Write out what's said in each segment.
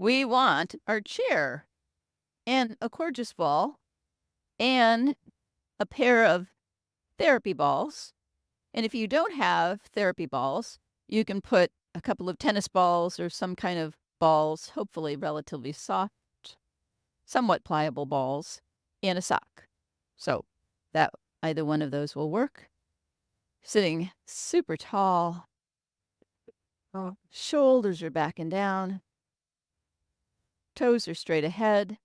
we want our chair and a gorgeous ball and a pair of therapy balls. And if you don't have therapy balls, you can put a couple of tennis balls or some kind of balls, hopefully relatively soft, somewhat pliable balls, in a sock. So that either one of those will work. Sitting super tall. Oh. Shoulders are back and down. Toes are straight ahead.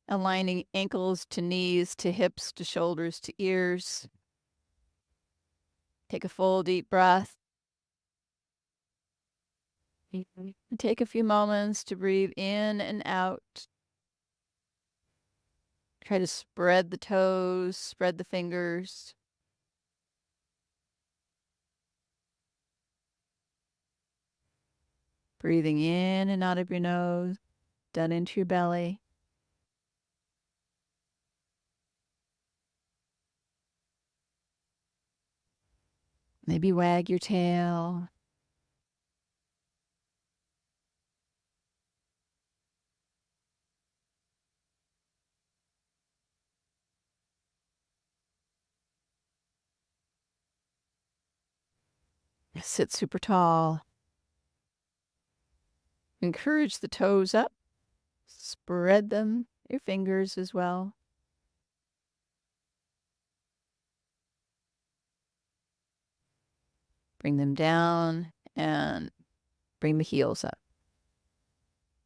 Aligning ankles to knees to hips to shoulders to ears. Take a full deep breath. And take a few moments to breathe in and out. Try to spread the toes, spread the fingers. Breathing in and out of your nose, down into your belly. Maybe wag your tail. Sit super tall. Encourage the toes up. Spread them, your fingers as well. Bring them down and bring the heels up.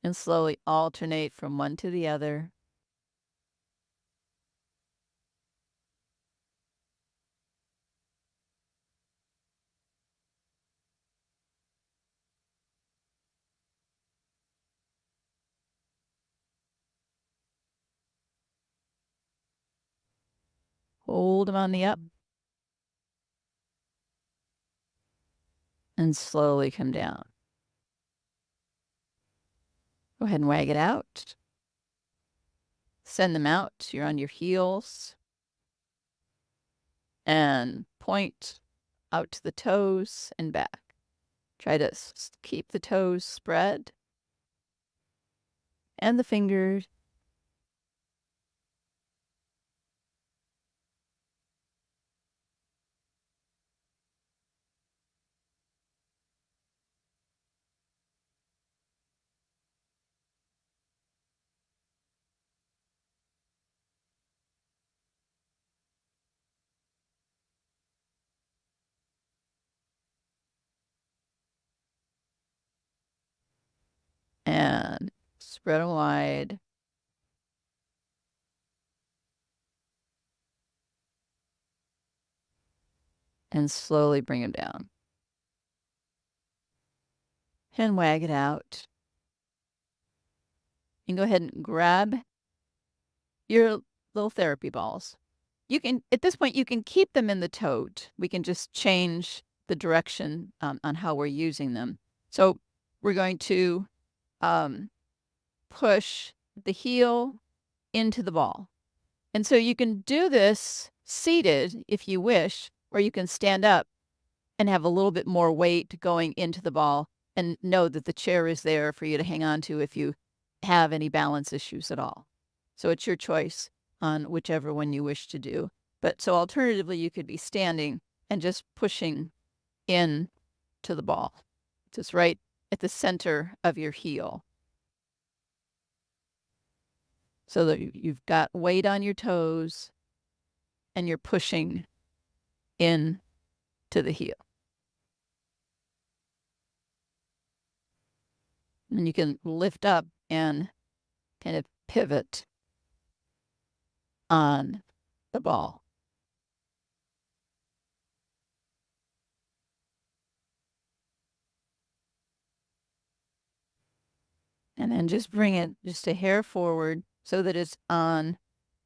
And slowly alternate from one to the other. Hold them on the up. And slowly come down. Go ahead and wag it out. Send them out. You're on your heels. And point out to the toes and back. Try to keep the toes spread. And the fingers. And spread them wide. And slowly bring them down. And wag it out. And go ahead and grab your little therapy balls. You can, at this point, you can keep them in the tote. We can just change the direction on how we're using them. So we're going to push the heel into the ball. And so you can do this seated if you wish, or you can stand up and have a little bit more weight going into the ball and know that the chair is there for you to hang on to if you have any balance issues at all. So it's your choice on whichever one you wish to do. But so alternatively, you could be standing and just pushing in to the ball, just right at the center of your heel. So that you've got weight on your toes and you're pushing in to the heel. And you can lift up and kind of pivot on the ball. And then just bring it just a hair forward so that it's on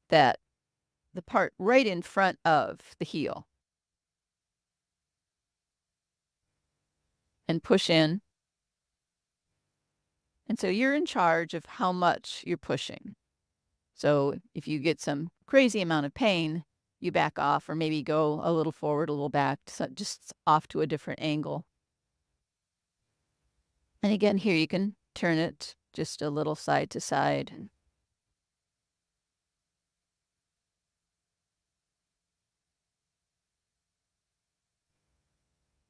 the part right in front of the heel. And push in. And so you're in charge of how much you're pushing. So if you get some crazy amount of pain, you back off or maybe go a little forward, a little back, so just off to a different angle. And again, here you can turn it just a little side to side.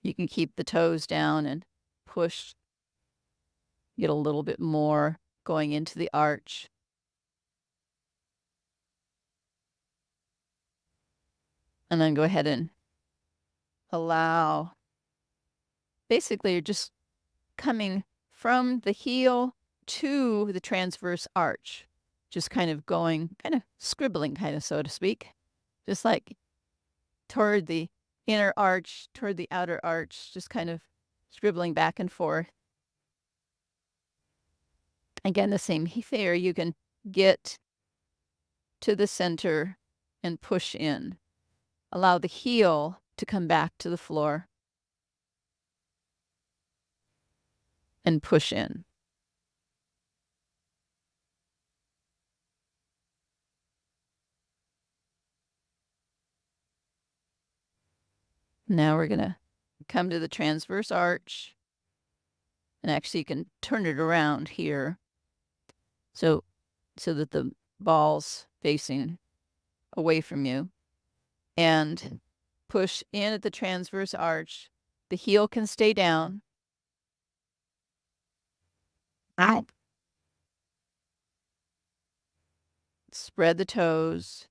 You can keep the toes down and push, get a little bit more going into the arch. And then go ahead and allow, basically, you're just coming from the heel to the transverse arch, just kind of going, kind of scribbling, kind of, so to speak, just like toward the inner arch, toward the outer arch, just kind of scribbling back and forth. Again, the same there, you can get to the center and push in. Allow the heel to come back to the floor and push in. Now we're going to come to the transverse arch. And actually, you can turn it around here so that the ball's facing away from you. And push in at the transverse arch. The heel can stay down. Out. Spread the toes.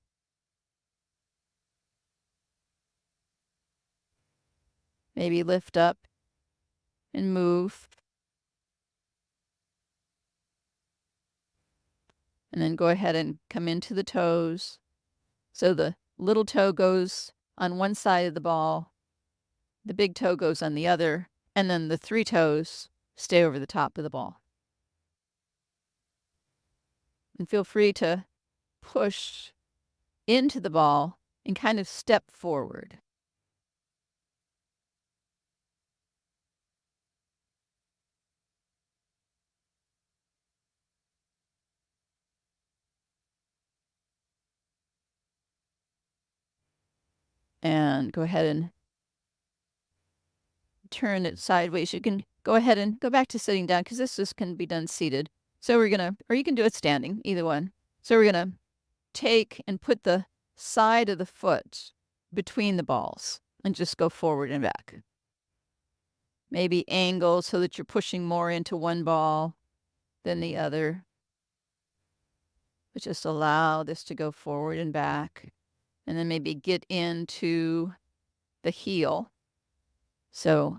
Maybe lift up and move. And then go ahead and come into the toes. So the little toe goes on one side of the ball, the big toe goes on the other, and then the 3 toes stay over the top of the ball. And feel free to push into the ball and kind of step forward. And go ahead and turn it sideways. You can go ahead and go back to sitting down because this just can be done seated. So we're going to, or you can do it standing, either one. So we're going to take and put the side of the foot between the balls and just go forward and back. Maybe angle so that you're pushing more into one ball than the other. But just allow this to go forward and back. And then maybe get into the heel. So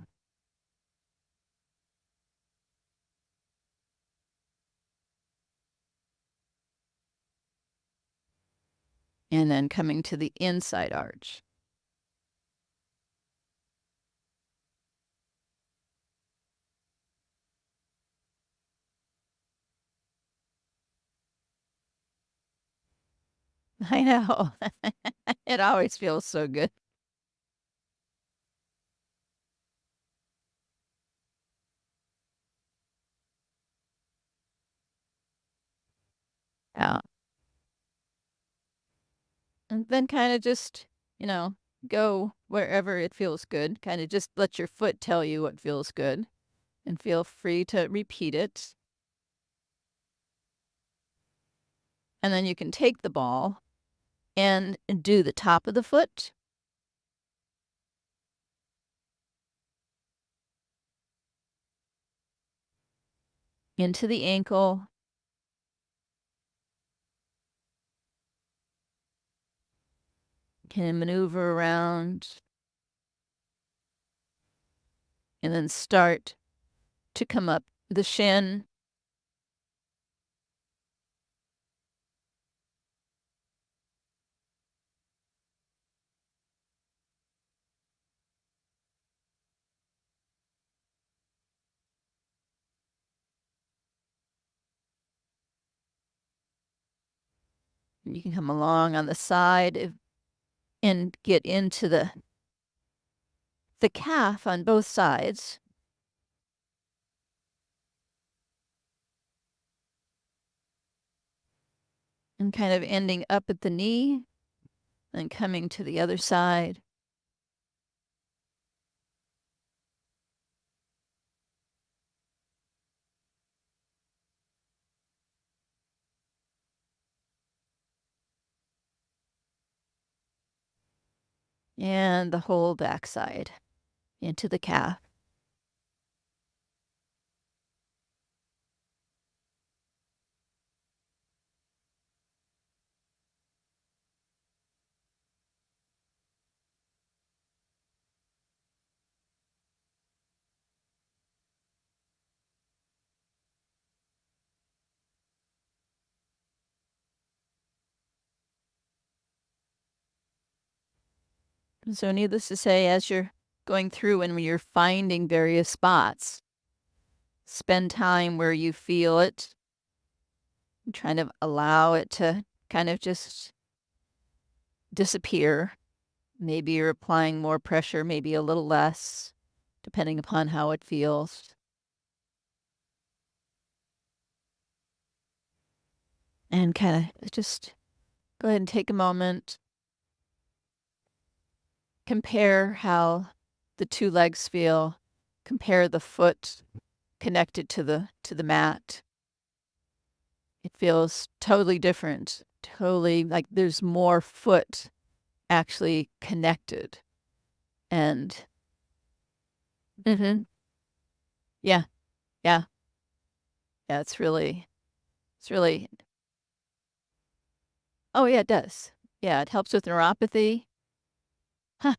and then coming to the inside arch. I know. It always feels so good. Yeah. And then kind of just, go wherever it feels good. Kind of just let your foot tell you what feels good and feel free to repeat it. And then you can take the ball and do the top of the foot. Into the ankle. Can maneuver around. And then start to come up the shin. You can come along on the side and get into the calf on both sides. And kind of ending up at the knee, then coming to the other side. and the whole backside into the calf. So needless to say, as you're going through and when you're finding various spots, spend time where you feel it, trying to allow it to kind of just disappear. Maybe you're applying more pressure, maybe a little less, depending upon how it feels. And kind of just go ahead and take a moment, compare how the two legs feel, compare the foot connected to the mat. It feels totally different, totally like there's more foot actually connected. And mhm. Yeah, yeah, yeah, it's really oh, yeah, it does. Yeah, it helps with neuropathy. Huh,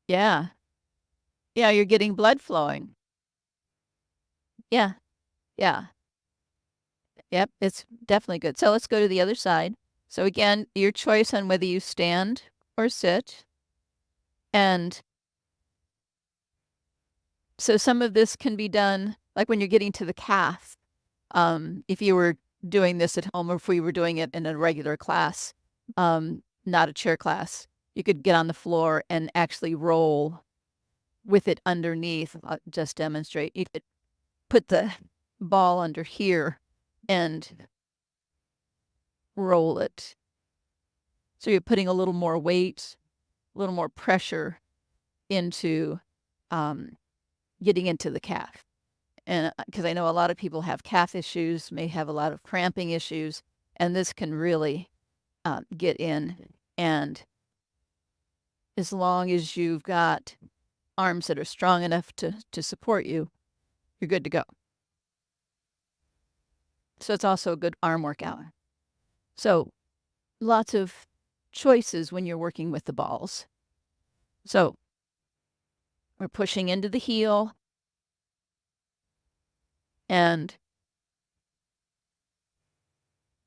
yeah. Yeah, you're getting blood flowing. Yeah, yeah. Yep, it's definitely good. So let's go to the other side. So again, your choice on whether you stand or sit. And so some of this can be done like when you're getting to the calf. If you were doing this at home or if we were doing it in a regular class, not a chair class, you could get on the floor and actually roll with it underneath. I'll just demonstrate. You could put the ball under here and roll it. So you're putting a little more weight, a little more pressure into um, getting into the calf. And because I know a lot of people have calf issues, may have a lot of cramping issues, and this can really get in. And as long as you've got arms that are strong enough to support you, you're good to go. So it's also a good arm workout. So lots of choices when you're working with the balls. So we're pushing into the heel and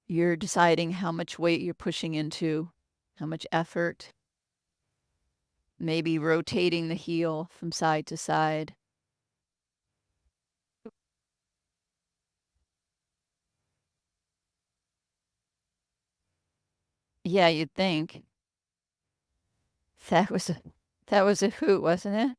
you're deciding how much weight you're pushing into, how much effort, maybe rotating the heel from side to side. Yeah, you'd think. That was a that was a hoot, wasn't it?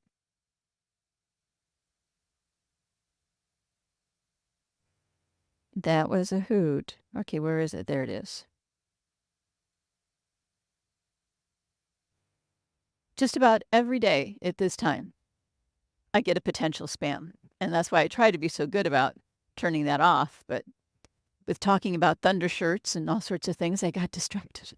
That was a hoot. Okay, where is it? There it is. Just about every day at this time, I get a potential spam. And that's why I try to be so good about turning that off. But with talking about thunder shirts and all sorts of things, I got distracted.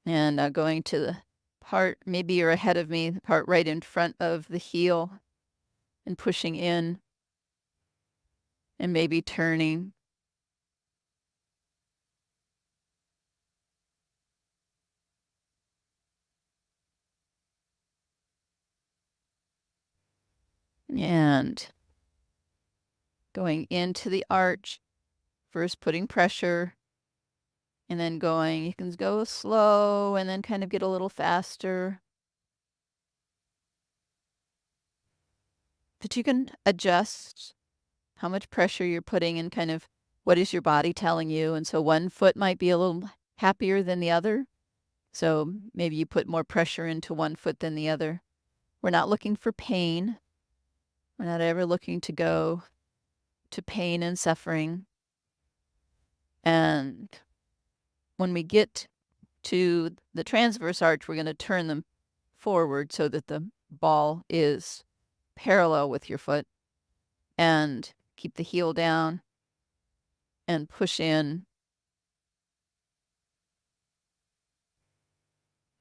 And going to the part, maybe you're ahead of me, the part right in front of the heel and pushing in and maybe turning. And going into the arch, first putting pressure and then going. You can go slow and then kind of get a little faster. But you can adjust how much pressure you're putting and kind of what is your body telling you. And so one foot might be a little happier than the other. So maybe you put more pressure into one foot than the other. We're not looking for pain. We're not ever looking to go to pain and suffering. And when we get to the transverse arch, we're going to turn them forward so that the ball is parallel with your foot and keep the heel down and push in.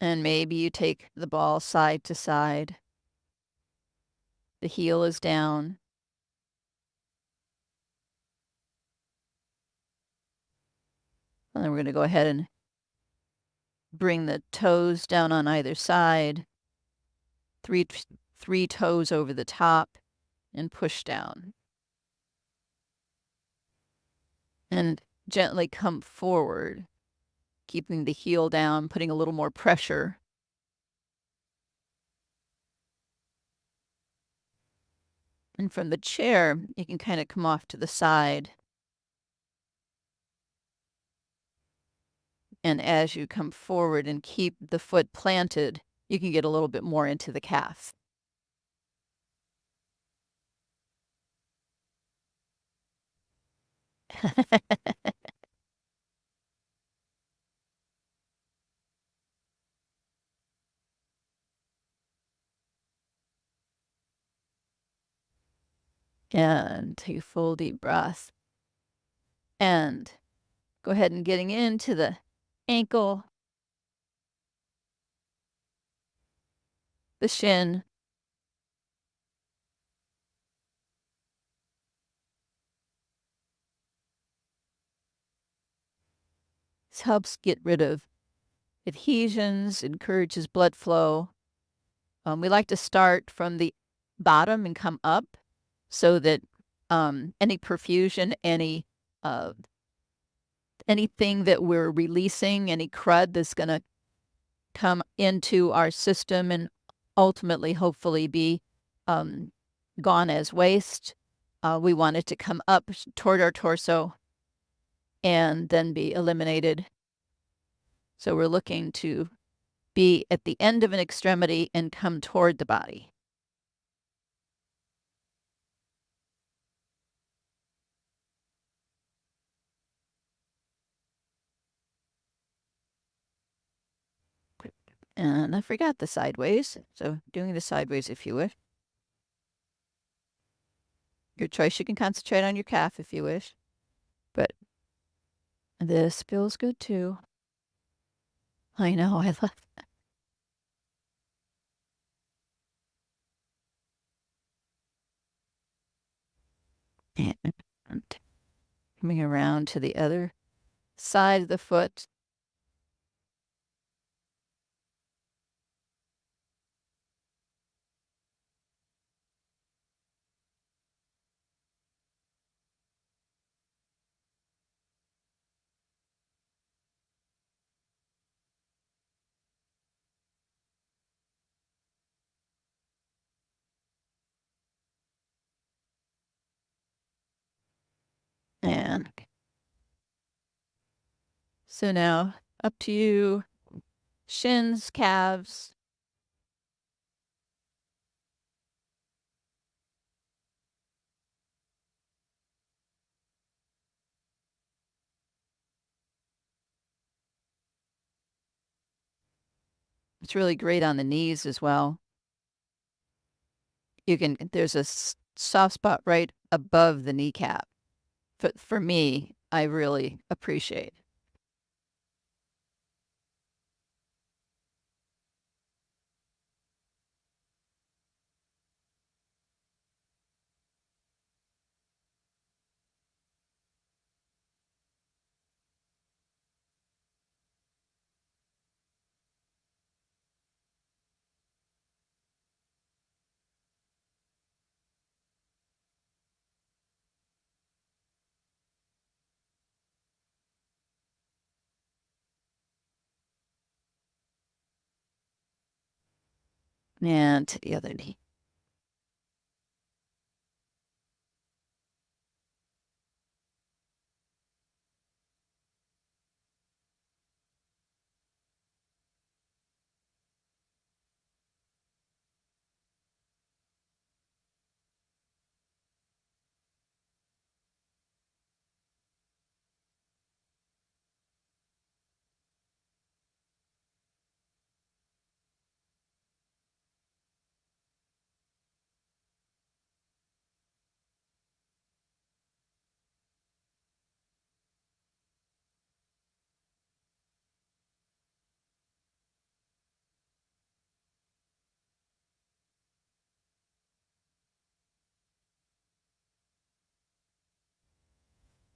And maybe you take the ball side to side. The heel is down. And then we're going to go ahead and bring the toes down on either side. Three toes over the top and push down. And gently come forward, keeping the heel down, putting a little more pressure. And from the chair, you can kind of come off to the side. And as you come forward and keep the foot planted, you can get a little bit more into the calf. And take a full deep breath. And go ahead and getting into the ankle, the shin, this helps get rid of adhesions, encourages blood flow. We like to start from the bottom and come up so that any perfusion, uh, anything that we're releasing, any crud that's going to come into our system and ultimately, hopefully, be gone as waste. We want it to come up toward our torso and then be eliminated. So we're looking to be at the end of an extremity and come toward the body. And I forgot the sideways, so doing the sideways if you wish. Your choice, you can concentrate on your calf if you wish. But this feels good too. I know, I love that. And coming around to the other side of the foot. And so now up to you. Shins, calves. It's really great on the knees as well. There's a soft spot right above the kneecap. For me, I really appreciate. And to the other knee.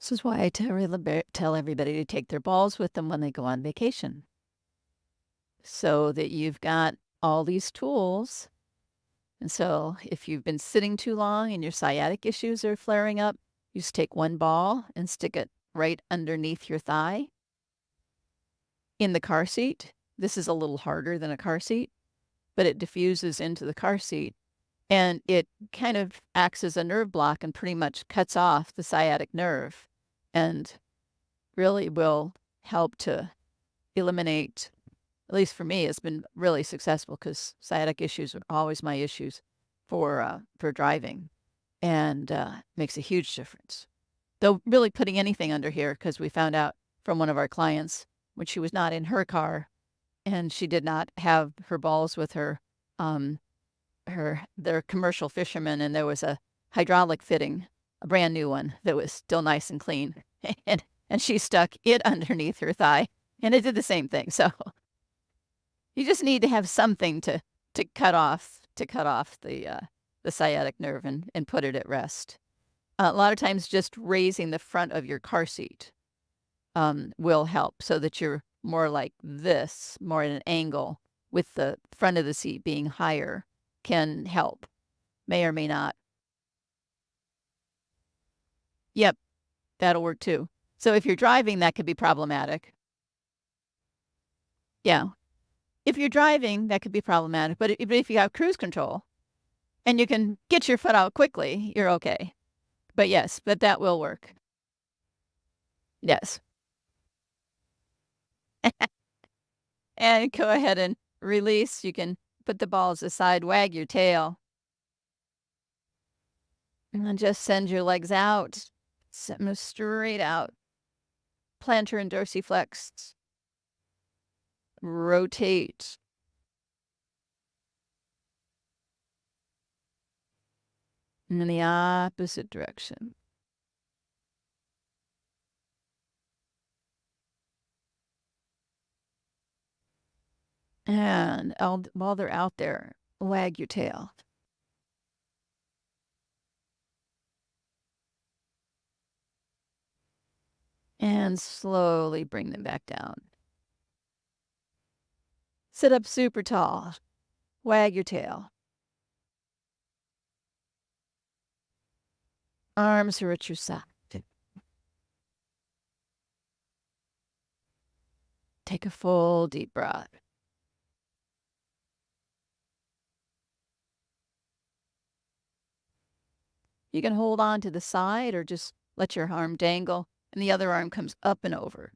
This is why I tell everybody to take their balls with them when they go on vacation, so that you've got all these tools. And so if you've been sitting too long and your sciatic issues are flaring up, you just take one ball and stick it right underneath your thigh. In the car seat, this is a little harder than a car seat, but it diffuses into the car seat and it kind of acts as a nerve block and pretty much cuts off the sciatic nerve and really will help to eliminate, at least for me, it's been really successful because sciatic issues are always my issues for driving, and makes a huge difference. Though really putting anything under here, because we found out from one of our clients when she was not in her car and she did not have her balls with her, they're commercial fishermen, and there was a hydraulic fitting, a brand new one that was still nice and clean, and she stuck it underneath her thigh, and it did the same thing. So you just need to have something to cut off the sciatic nerve and put it at rest. A lot of times, just raising the front of your car seat will help, so that you're more like this, more at an angle, with the front of the seat being higher, can help. May or may not. Yep, that'll work too. So if you're driving, that could be problematic. Yeah. If you're driving, that could be problematic. But if you have cruise control and you can get your foot out quickly, you're okay. But yes, but that will work. Yes. And go ahead and release. You can put the balls aside, wag your tail, and then just send your legs out. Send them straight out. Plantar and dorsiflex. Rotate. And in the opposite direction. And while they're out there, wag your tail. And slowly bring them back down. Sit up super tall. Wag your tail. Arms are at your side. Take a full deep breath. You can hold on to the side or just let your arm dangle and the other arm comes up and over.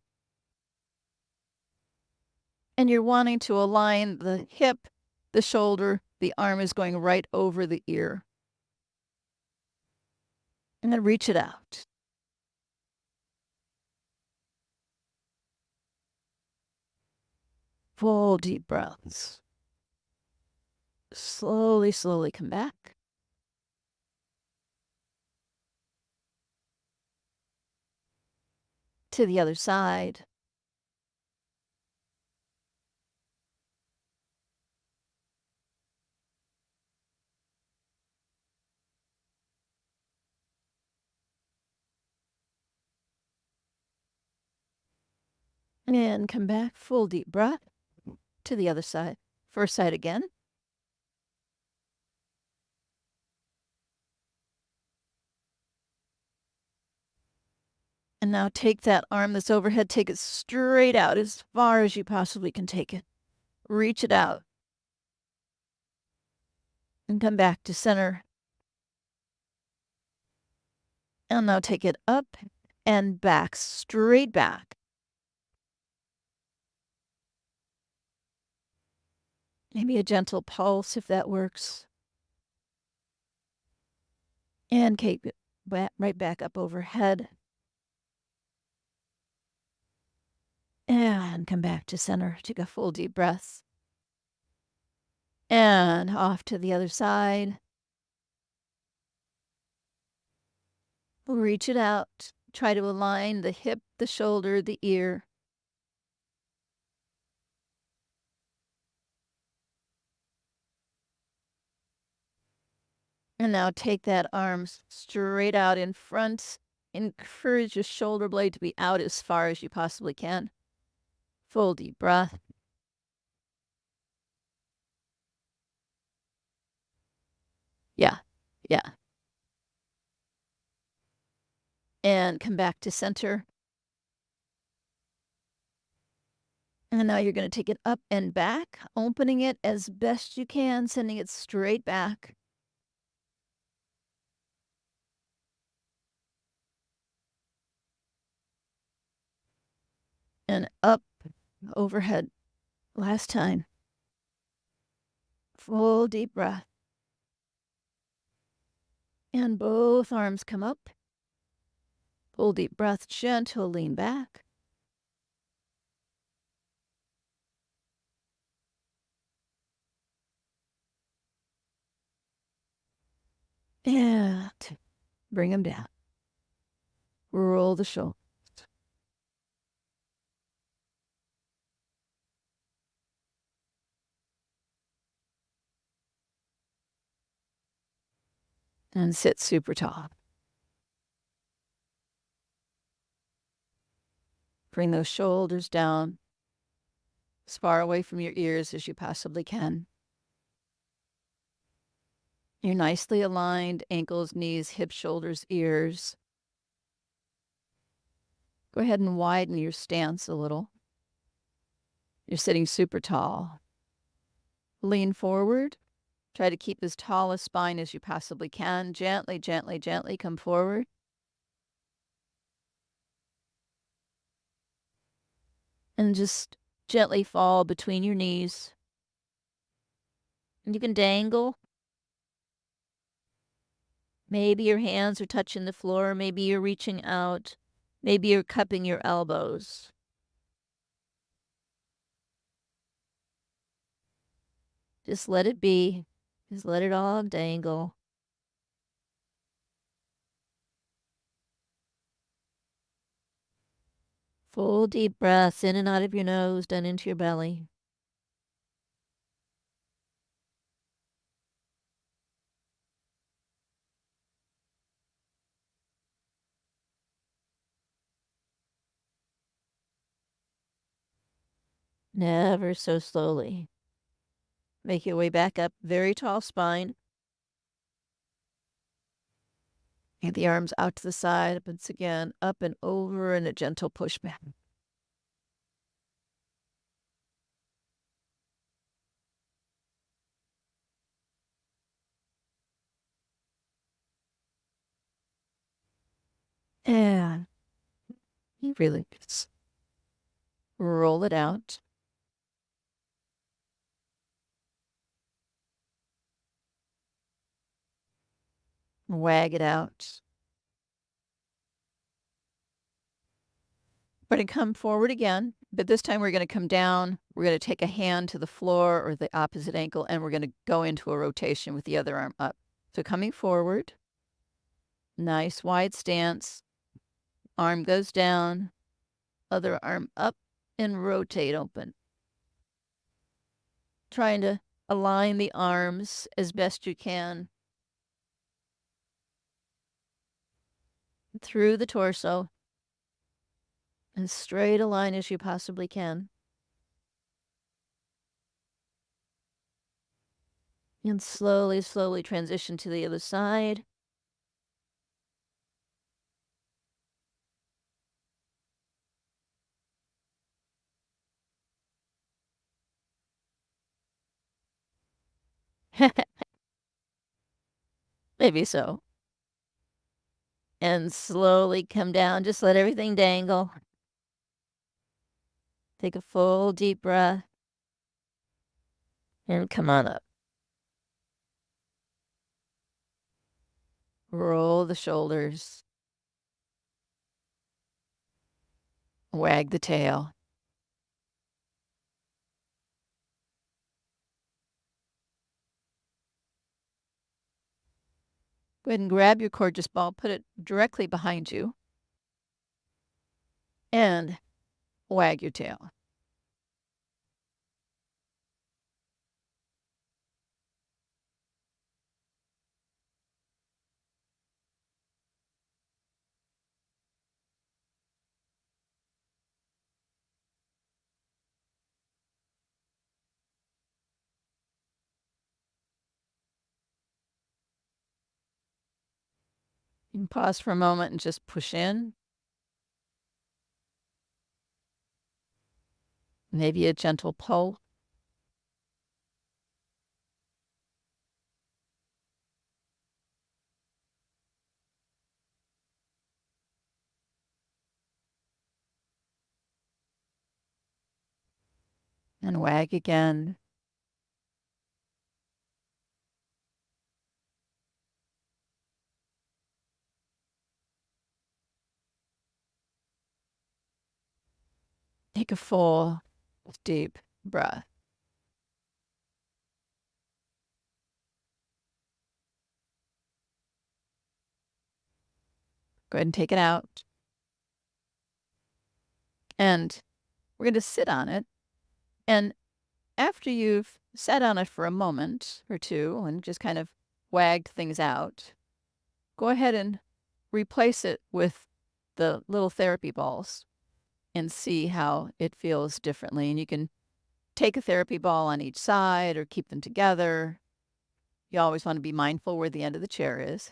And you're wanting to align the hip, the shoulder, the arm is going right over the ear. And then reach it out. Full deep breaths. Slowly, slowly come back. To the other side. And come back, full deep breath. To the other side. First side again. And now take that arm that's overhead, take it straight out as far as you possibly can take it. Reach it out. And come back to center. And now take it up and back, straight back. Maybe a gentle pulse if that works. And keep it right back up overhead. And come back to center. Take a full deep breath. And off to the other side. Reach it out. Try to align the hip, the shoulder, the ear. And now take that arm straight out in front Encourage your shoulder blade to be out as far as you possibly can. Full deep breath. Yeah, yeah. And come back to center. And now you're going to take it up and back, opening it as best you can, sending it straight back. And up, overhead. Last time. Full deep breath. And both arms come up. Full deep breath, gentle lean back. And bring them down. Roll the shoulders. And sit super tall. Bring those shoulders down as far away from your ears as you possibly can. You're nicely aligned, ankles, knees, hips, shoulders, ears. Go ahead and widen your stance a little. You're sitting super tall. Lean forward. Try to keep as tall a spine as you possibly can. Gently, gently, gently come forward. And just gently fall between your knees. And you can dangle. Maybe your hands are touching the floor. Maybe you're reaching out. Maybe you're cupping your elbows. Just let it be. Just let it all dangle. Full deep breaths in and out of your nose, down into your belly. Never so slowly. Make your way back up, very tall spine. Get the arms out to the side, once again, up and over, and a gentle push back. And you release. Roll it out. Wag it out. We're going to come forward again, but this time we're going to come down. We're going to take a hand to the floor or the opposite ankle, and we're going to go into a rotation with the other arm up. So coming forward, nice wide stance. Arm goes down, other arm up, and rotate open. Trying to align the arms as best you can through the torso, as straight a line as you possibly can. And slowly, slowly transition to the other side. Maybe so. And slowly come down. Just let everything dangle. Take a full deep breath. And come on up. Roll the shoulders. Wag the tail. Go ahead and grab your gorgeous ball, put it directly behind you, and wag your tail. You can pause for a moment and just push in. Maybe a gentle pull. And wag again. Take a full, deep breath. Go ahead and take it out. And we're going to sit on it. And after you've sat on it for a moment or two and just kind of wagged things out, go ahead and replace it with the little therapy balls and see how it feels differently. And you can take a therapy ball on each side or keep them together. You always want to be mindful where the end of the chair is.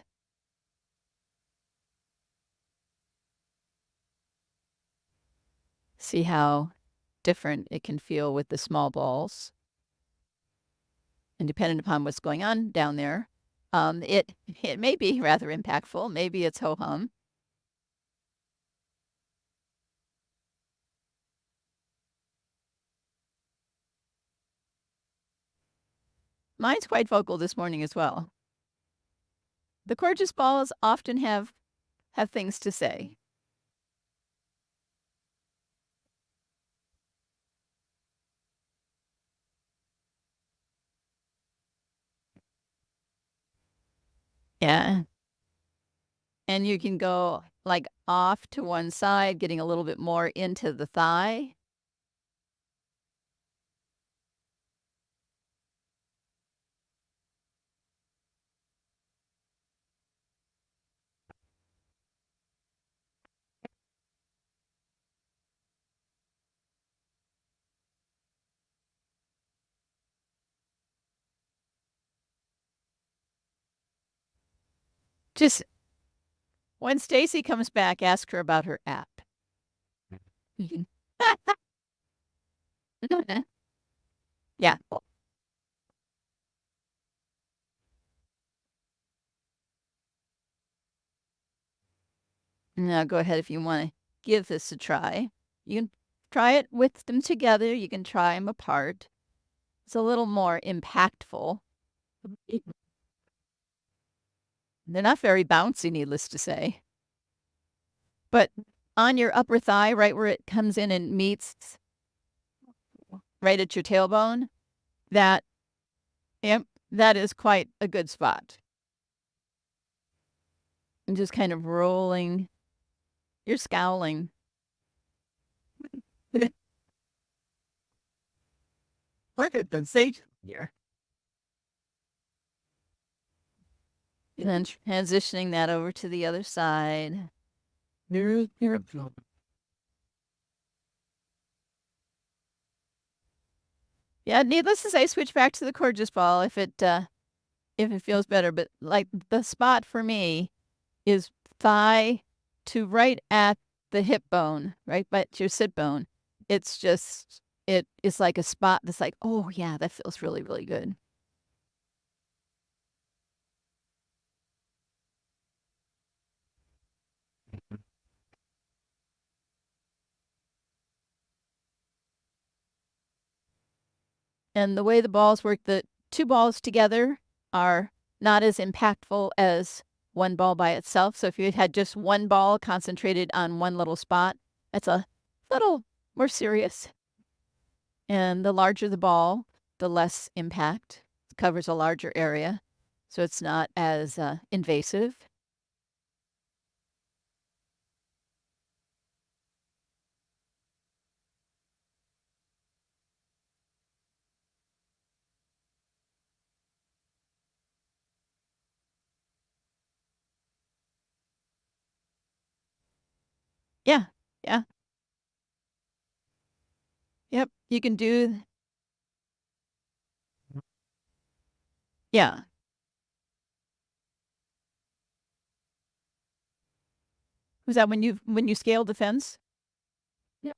See how different it can feel with the small balls. And depending upon what's going on down there, it may be rather impactful. Maybe it's ho-hum. Mine's quite vocal this morning as well. The gorgeous balls often have things to say. Yeah. And you can go like off to one side, getting a little bit more into the thigh. Just when Stacy comes back, ask her about her app. Mhm. Yeah. Now go ahead if you want to give this a try. You can try it with them together. You can try them apart. It's a little more impactful. They're not very bouncy, needless to say. But on your upper thigh, right where it comes in and meets right at your tailbone, that, yep, that is quite a good spot. And just kind of rolling. You're scowling. Look at the sage here. And then transitioning that over to the other side. Yeah, needless to say, switch back to the gorgeous ball if it feels better. But like the spot for me is thigh to right at the hip bone, right at your sit bone. It's just it is like a spot that's like, oh yeah, that feels really, really good. And the way the balls work, the two balls together are not as impactful as one ball by itself. So if you had just one ball concentrated on one little spot, that's a little more serious. And the larger the ball, the less impact. It covers a larger area, so it's not as invasive. Yeah, yeah, yep. You can do, yeah. Was that when you scaled the fence? Yep.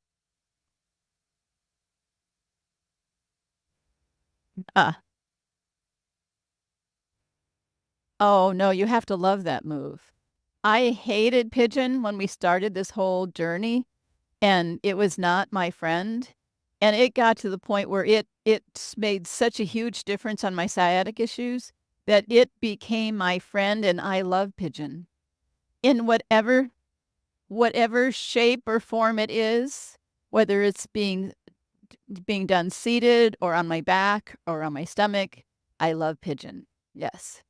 Ah. Oh, no, you have to love that move. I hated pigeon when we started this whole journey, and it was not my friend, and it got to the point where it made such a huge difference on my sciatic issues that it became my friend, and I love pigeon. In whatever shape or form it is, whether it's being done seated or on my back or on my stomach, I love pigeon. Yes.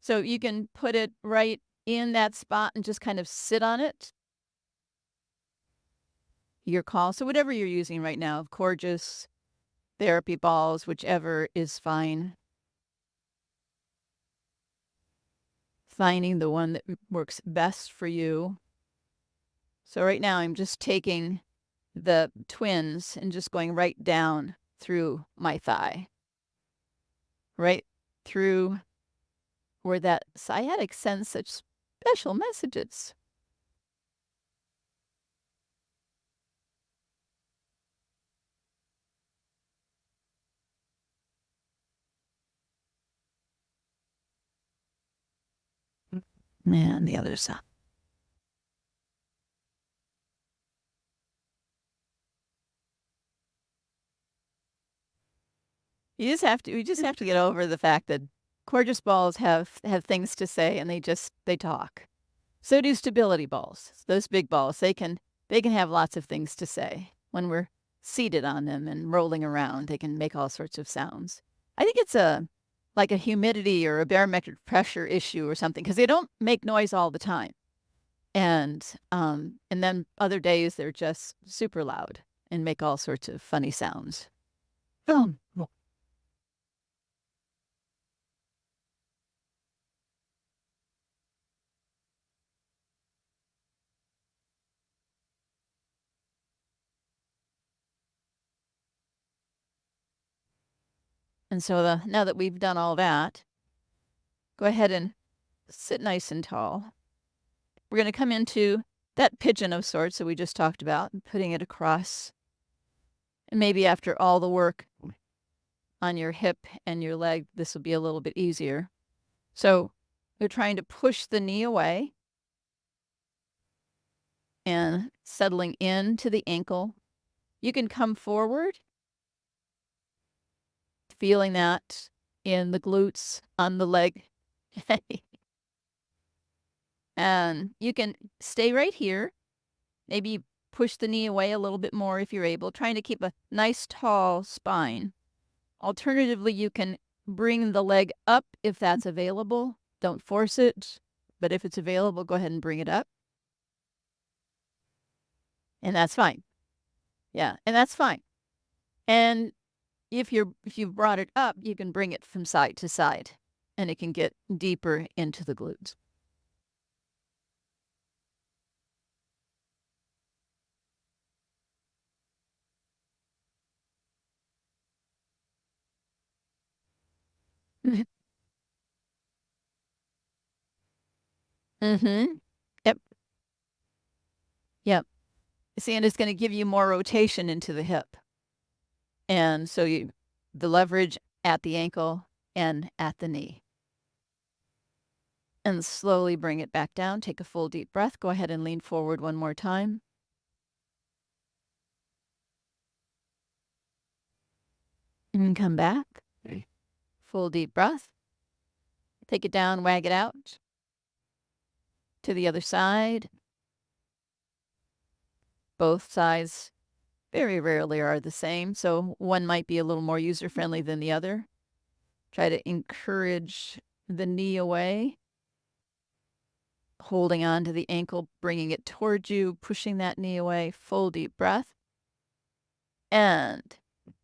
So you can put it right in that spot and just kind of sit on it. Your call. So whatever you're using right now, Corgis, therapy balls, whichever is fine. Finding the one that works best for you. So right now I'm just taking the twins and just going right down through my thigh. Right through where that sciatic sends such special messages. And the other side. We just have to get over the fact that gorgeous balls have things to say and they talk. So do stability balls. Those big balls, they can have lots of things to say. When we're seated on them and rolling around, they can make all sorts of sounds. I think it's like a humidity or a barometric pressure issue or something because they don't make noise all the time. And then other days they're just super loud and make all sorts of funny sounds. Oh. And so now that we've done all that, go ahead and sit nice and tall. We're going to come into that pigeon of sorts that we just talked about, and putting it across. And maybe after all the work on your hip and your leg, this will be a little bit easier. So we're trying to push the knee away and settling into the ankle. You can come forward, feeling that in the glutes, on the leg. And you can stay right here. Maybe push the knee away a little bit more if you're able, trying to keep a nice tall spine. Alternatively, you can bring the leg up if that's available. Don't force it, but if it's available, go ahead and bring it up. And that's fine. Yeah, and that's fine. And if you've brought it up, you can bring it from side to side, and it can get deeper into the glutes. Mm-hmm. Yep. Yep. See, and it's going to give you more rotation into the hip. And so the leverage at the ankle and at the knee. And slowly bring it back down. Take a full deep breath. Go ahead and lean forward one more time. And come back. Okay. Full deep breath. Take it down, wag it out. To the other side. Both sides very rarely are the same, so one might be a little more user-friendly than the other. Try to encourage the knee away. Holding on to the ankle, bringing it towards you, pushing that knee away. Full deep breath. And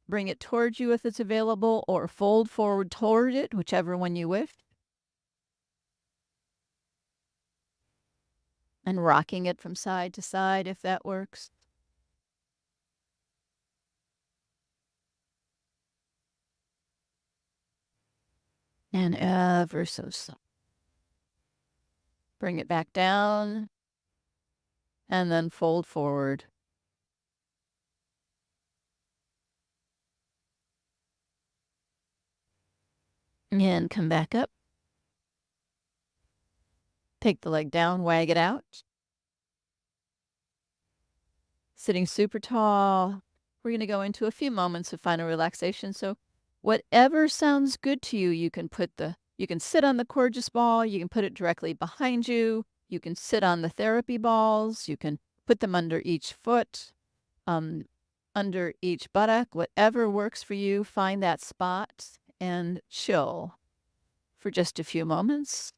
bring it towards you if it's available, or fold forward toward it, whichever one you wish. And rocking it from side to side if that works. And ever so slow. Bring it back down. and then fold forward. And come back up. Take the leg down, wag it out. Sitting super tall. We're going to go into a few moments of final relaxation. So whatever sounds good to you, you can sit on the Courgeous ball, you can put it directly behind you, you can sit on the therapy balls, you can put them under each foot, under each buttock, whatever works for you. Find that spot and chill for just a few moments.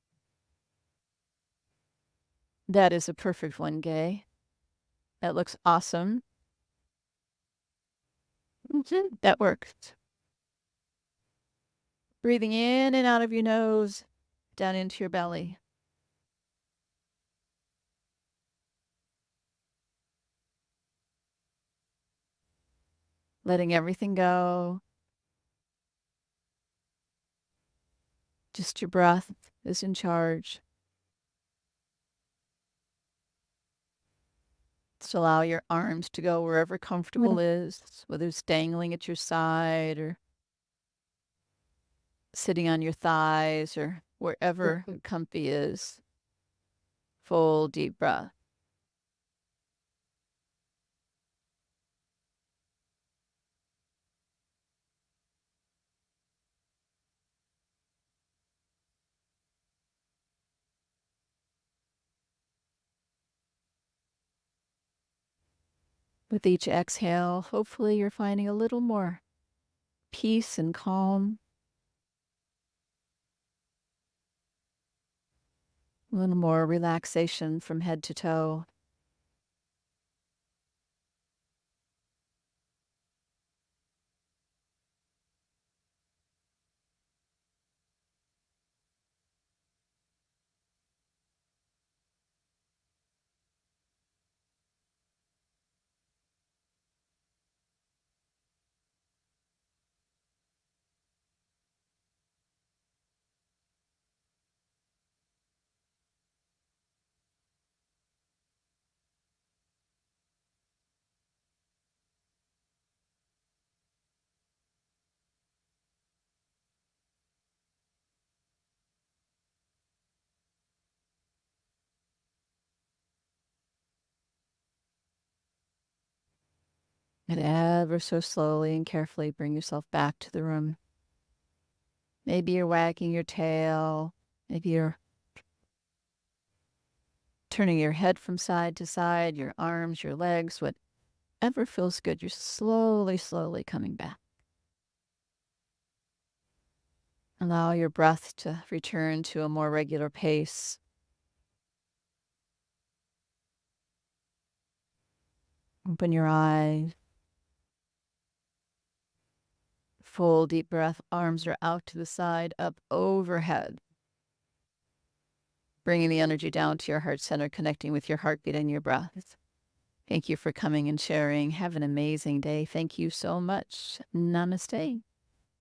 That is a perfect one, Gay. That looks awesome. That worked. Breathing in and out of your nose, down into your belly. Letting everything go. Just your breath is in charge. Just allow your arms to go wherever comfortable is, whether it's dangling at your side or sitting on your thighs or wherever comfy is. Full deep breath. With each exhale, hopefully you're finding a little more peace and calm, a little more relaxation from head to toe. And ever so slowly and carefully bring yourself back to the room. Maybe you're wagging your tail. Maybe you're turning your head from side to side, your arms, your legs, whatever feels good. You're slowly, slowly coming back. Allow your breath to return to a more regular pace. Open your eyes. Full deep breath. Arms are out to the side, up overhead. Bringing the energy down to your heart center, connecting with your heartbeat and your breath. Thank you for coming and sharing. Have an amazing day. Thank you so much. Namaste.